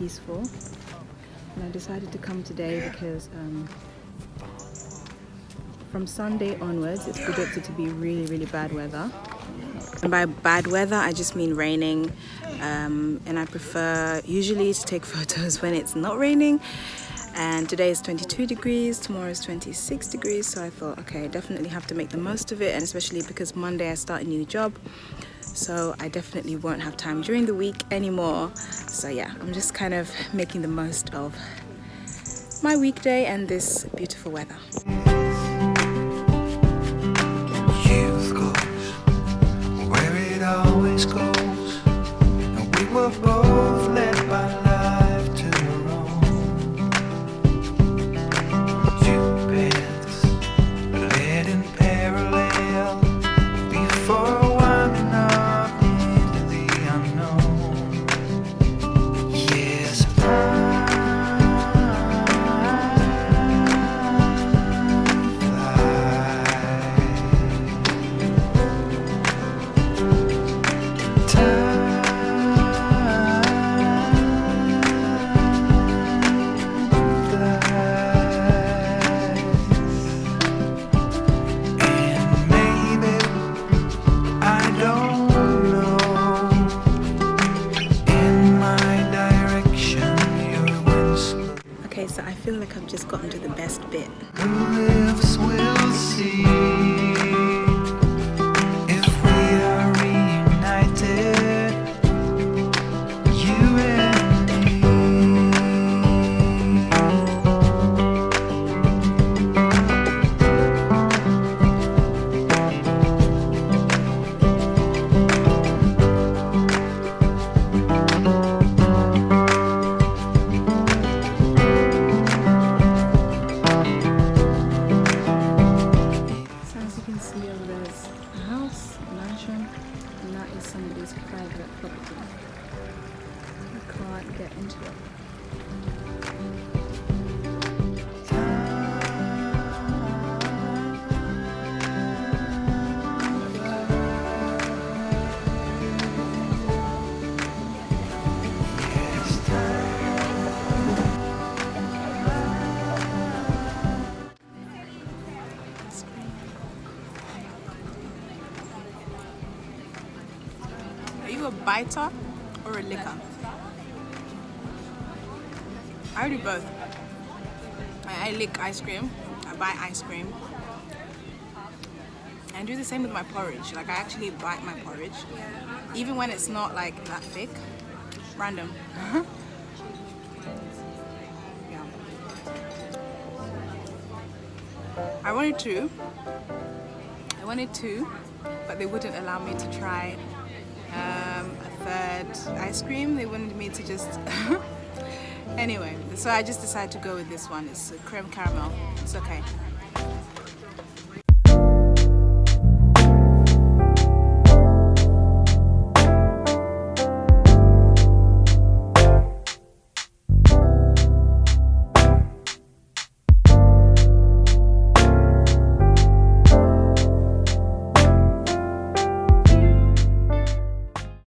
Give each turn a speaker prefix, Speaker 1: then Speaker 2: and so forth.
Speaker 1: peaceful. And I decided to come today because from Sunday onwards it's predicted to be really bad weather. And by bad weather I just mean raining, and I prefer usually to take photos when it's not raining. And today is 22 degrees, tomorrow is 26 degrees, so I thought, okay, I definitely have to make the most of it, and especially because Monday I start a new job, so I definitely won't have time during the week anymore. So yeah, I'm just kind of making the most of my weekday and this beautiful weather.
Speaker 2: Youth goes where it always goes, and we were both led by life to our own. Two paths led in parallel before winding up into the unknown. Yes,
Speaker 1: Okay, so I feel like I've just gotten to the best bit.
Speaker 2: who lives will see if we are reunited, you and me.
Speaker 1: So as you can see, over there is a house, a mansion, and that is somebody's private property. I can't get into it. Are you a biter or a licker? I do both. I lick ice cream, I bite ice cream. And I do the same with my porridge. Like I actually bite my porridge, even when it's not like that thick. Random. Yeah. I wanted to, but they wouldn't allow me to try a third ice cream. They wanted me to just anyway, so I just decided to go with this one. It's a creme caramel. It's okay.